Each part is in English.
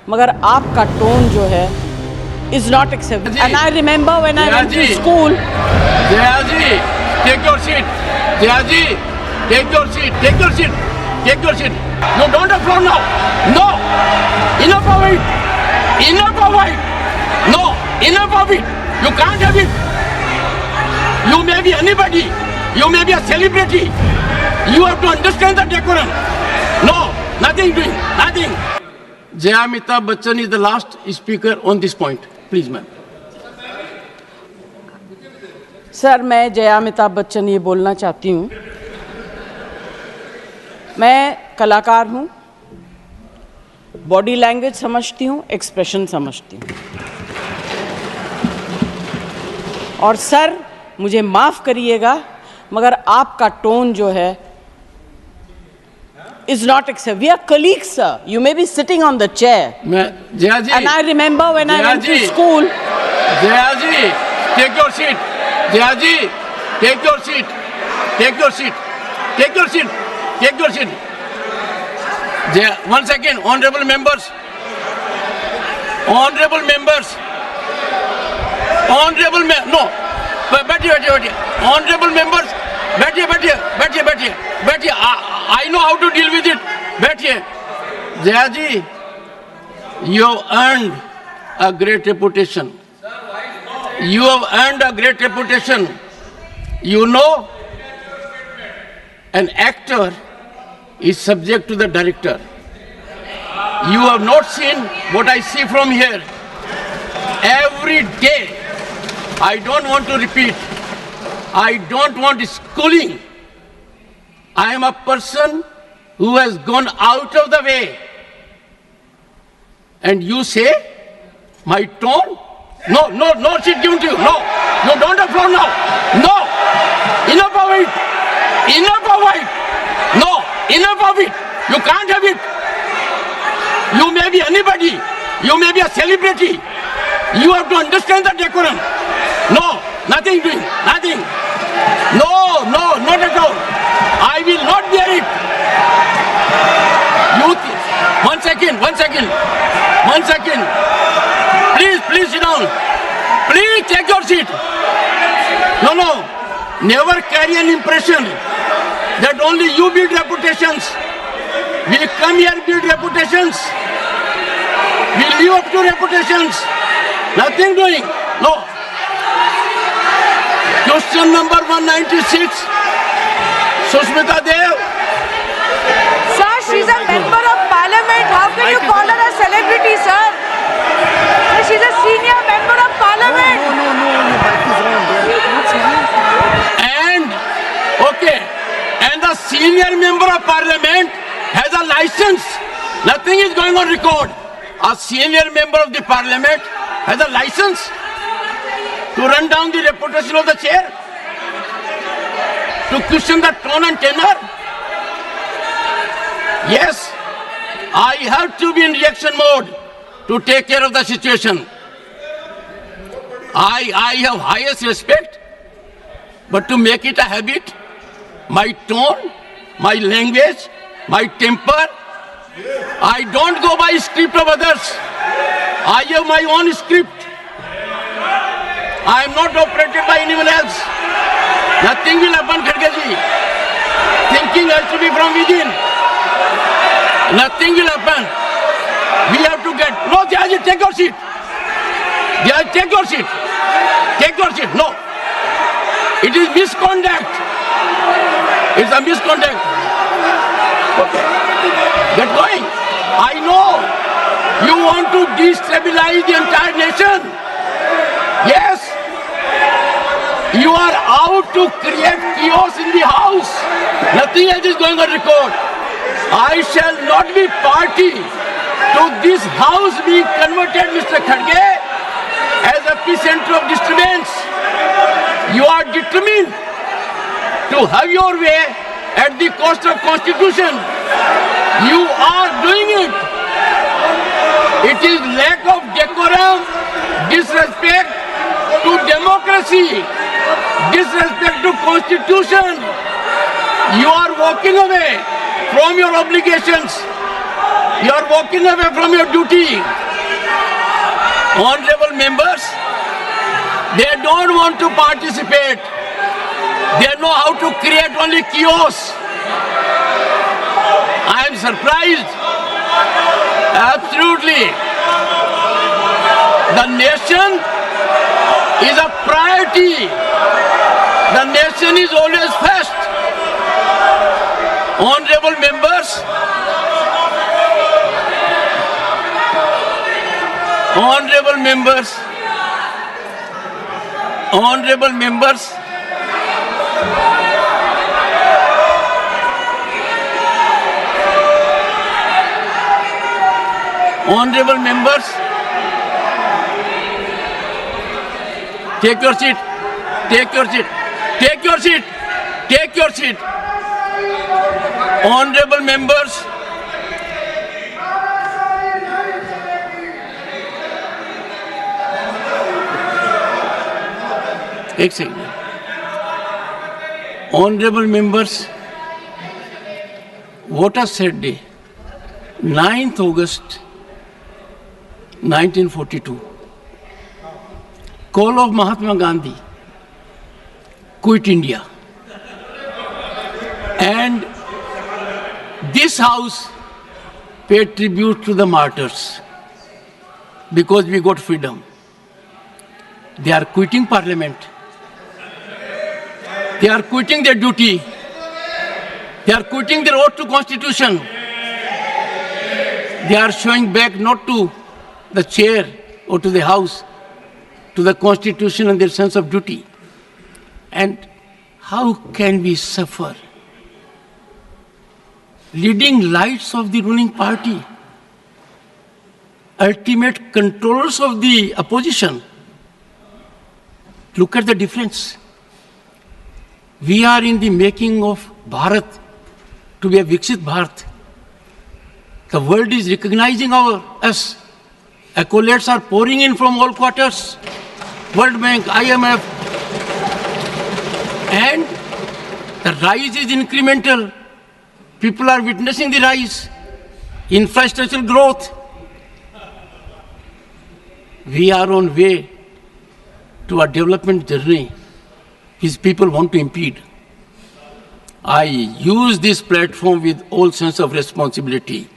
मगर आपका टोन जो है is not acceptable. And I remember when I went to school. Jayaji, take your seat. Jayaji, take your seat. Take your seat. Take your seat. You don't have floor now. No. Enough of it. Enough of it. No. Enough of it. You can't have it. You may be anybody. You may be a celebrity. You have to understand the decorum. No. Nothing doing. Nothing. Jaya Amitabh Bachchan is the last speaker on this point. Please, ma'am. Sir, मैं जया अमिताभ बच्चन ये बोलना चाहती हूँ, मैं कलाकार हूँ, body language समझती हूँ, एक्सप्रेशन समझती हूँ। और सर, मुझे माफ़ करिएगा, मगर आपका टोन जो है is not acceptable. We are colleagues, sir. You may be sitting on the chair. Jayaji. And I remember when I went to school. Jayaji, take your seat. Jayaji, take your seat. Take your seat. Take your seat. Take your seat. One second, honorable members. Honorable members. Honorable members. No. बैठिए. Honorable members. बैठिए. I know how to deal with it. बैठिए. Jayaji, you have earned a great reputation. You have earned a great reputation. You know, an actor is subject to the director. You have not seen what I see from here. Every day, I don't want to repeat. I don't want schooling. I am a person who has gone out of the way. And you say, my tone? No seat given to you. No, you don't have floor now. No, enough of it. Enough of it. No, enough of it. You can't have it. You may be anybody. You may be a celebrity. You have to understand the decorum. No, nothing doing. Nothing. No, not at all. I will not bear it. One second. Please sit down. Please take your seat. No. Never carry an impression that only you build reputations. We come here build reputations. We live up to reputations. Nothing doing. No. Question number 196. Sushmita Dev. Sir, she's a member of parliament. How can you call her a celebrity, sir? She's a senior member of parliament. And the senior member of parliament has a license. Nothing is going on record. A senior member of the parliament has a license to run down the reputation of the chair, to question the tone and tenor. Yes, I have to be in reaction mode to take care of the situation. I have highest respect, but to make it a habit, my tone, my language, my temper, I don't go by script of others. I have my own script. I am not operated by anyone else. Nothing will happen, Khargeji. Thinking has to be from within. Nothing will happen. We have to get... No, Jayaji, take your seat. Jayaji, take your seat. Take your seat. No. It is misconduct. It's a misconduct. Okay. Get going. I know you want to destabilize the entire nation. Yes. You are out to create chaos in the house. Nothing else is going on record. I shall not be party to this house being converted, Mr. Kharge, as a epicenter of disturbance. You are determined to have your way at the cost of Constitution. You are doing it. It is lack of decorum, disrespect to democracy, disrespect to Constitution. You are walking away from your obligations. You are walking away from your duty. Honorable members, they don't want to participate. They know how to create only chaos. I am surprised. Absolutely. The nation is a priority. The nation is always first. Honorable members, honorable members, honorable members, honorable members, take your seat, take your seat, take your seat, take your seat. Honorable members, एक second. Honorable members, what a sad day. 9th August 1942. Call of Mahatma Gandhi. Quit India. And this house paid tribute to the martyrs because we got freedom. They are quitting parliament. They are quitting their duty. They are quitting their oath to constitution. They are showing back not to the chair or to the house, to the constitution and their sense of duty. And how can we suffer? Leading lights of the ruling party, ultimate controllers of the opposition. Look at the difference. We are in the making of Bharat to be a Viksit Bharat. The world is recognizing us. Accolades are pouring in from all quarters. World Bank, IMF. And the rise is incremental. People are witnessing the rise. Infrastructural growth. We are on way to a development journey which people want to impede. I use this platform with all sense of responsibility.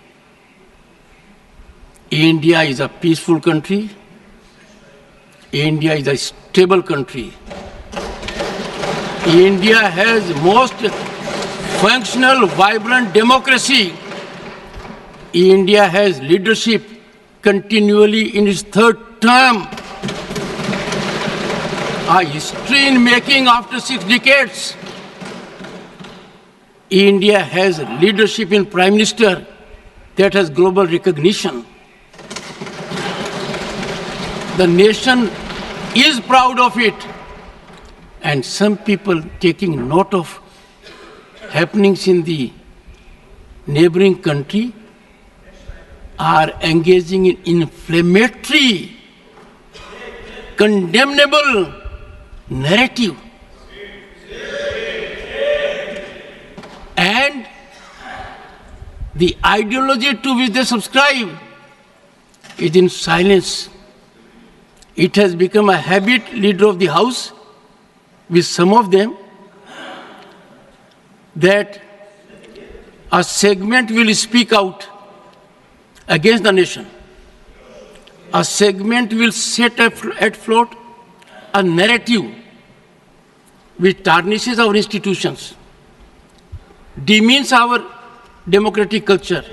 India is a peaceful country. India is a stable country. India has most functional, vibrant democracy. India has leadership continually in its third term. A history in making after 6 decades. India has leadership in Prime Minister that has global recognition. The nation is proud of it. And some people taking note of happenings in the neighboring country are engaging in inflammatory, condemnable narrative. And the ideology to which they subscribe is in silence. It has become a habit, leader of the house, with some of them, that a segment will speak out against the nation. A segment will set at float a narrative which tarnishes our institutions, demeans our democratic culture,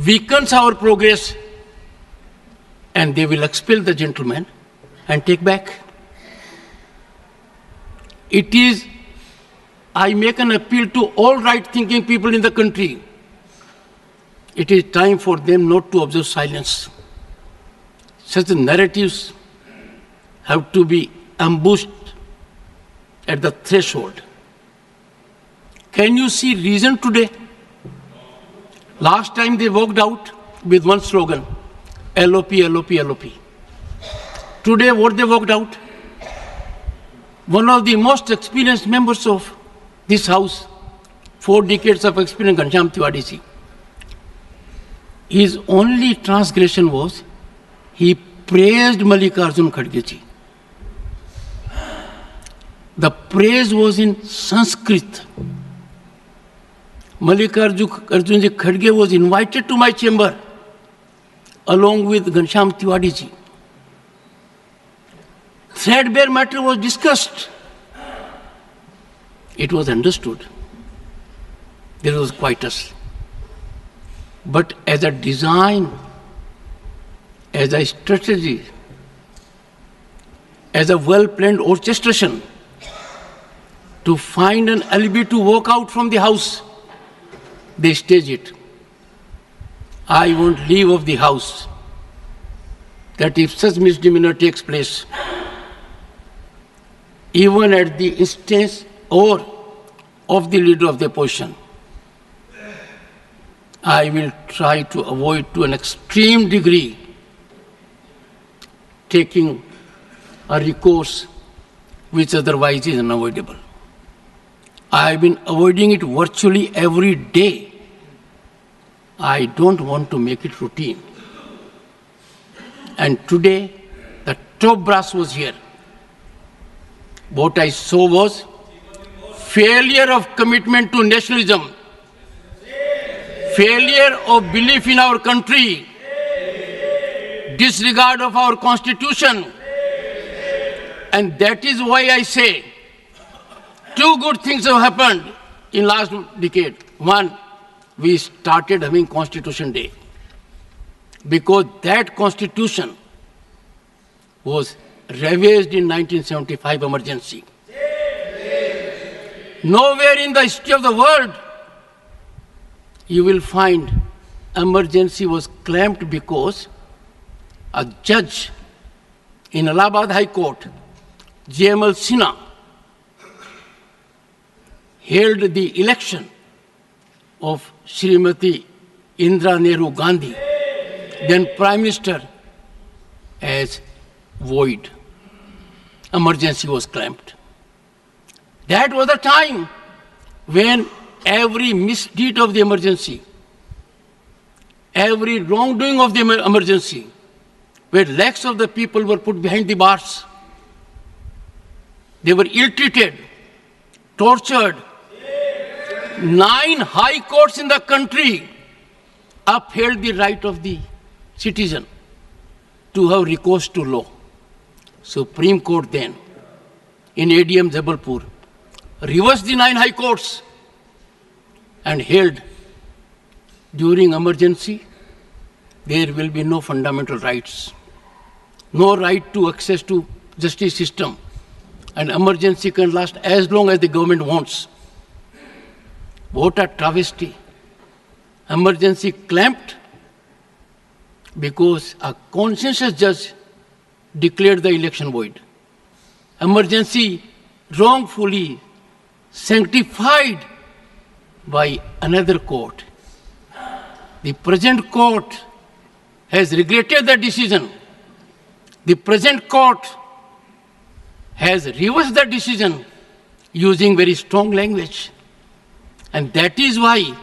weakens our progress, and they will expel the gentleman and take back. It is, I make an appeal to all right-thinking people in the country. It is time for them not to observe silence. Such narratives have to be ambushed at the threshold. Can you see reason today? Last time they walked out with one slogan, LOP, LOP, LOP. Today what they walked out? One of the most experienced members of this house, 4 decades of experience, Ghanshyam Tiwari ji. His only transgression was he praised Mallikarjun Kharge ji. The praise was in Sanskrit. Mallikarjun ji Kharge was invited to my chamber along with Ghanshyam Tiwari ji. Threadbare matter was discussed. It was understood. There was quietus. But as a design, as a strategy, as a well-planned orchestration to find an alibi to walk out from the house, they stage it. I won't leave of the house. That if such misdemeanor takes place, even at the instance or of the leader of the opposition, I will try to avoid to an extreme degree taking a recourse which otherwise is unavoidable. I have been avoiding it virtually every day. I don't want to make it routine. And today, the top brass was here. What I saw was failure of commitment to nationalism, failure of belief in our country, disregard of our constitution. And that is why I say two good things have happened in last decade. One, we started having Constitution Day because that constitution was ravaged in 1975 emergency. Nowhere in the history of the world you will find emergency was claimed because a judge in Allahabad High Court, J.M.L. Sinha, held the election of Srimati Indira Nehru Gandhi, then Prime Minister, as void. Emergency was claimed. That was the time when every misdeed of the emergency, every wrongdoing of the emergency, where lakhs of the people were put behind the bars. They were ill-treated, tortured. 9 high courts in the country upheld the right of the citizen to have recourse to law. Supreme Court then, in ADM Jabalpur, reversed the 9 high courts and held during emergency there will be no fundamental rights, no right to access to justice system, and emergency can last as long as the government wants. What a travesty. Emergency clamped because a conscientious judge declared the election void. Emergency wrongfully sanctified by another court. The present court has regretted the decision. The present court has reversed the decision using very strong language. And that is why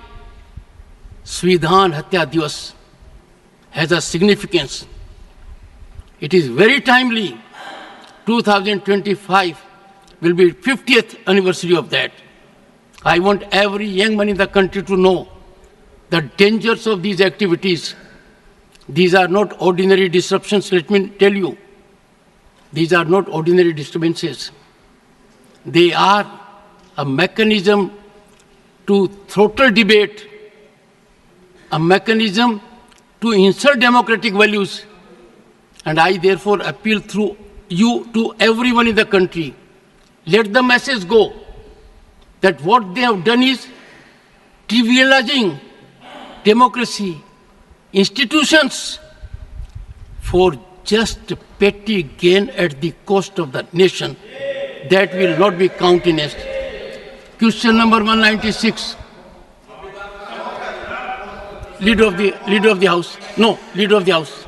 Svidhan Hatya Divas has a significance. It is very timely. 2025 will be 50th anniversary of that. I want every young man in the country to know the dangers of these activities. These are not ordinary disruptions, let me tell you. These are not ordinary disturbances. They are a mechanism to throttle debate, a mechanism to insult democratic values. And I therefore appeal through you to everyone in the country. Let the message go that what they have done is trivializing democracy, institutions for just petty gain at the cost of the nation. That will not be countenanced. Question number 196. Leader of the House. No, Leader of the House.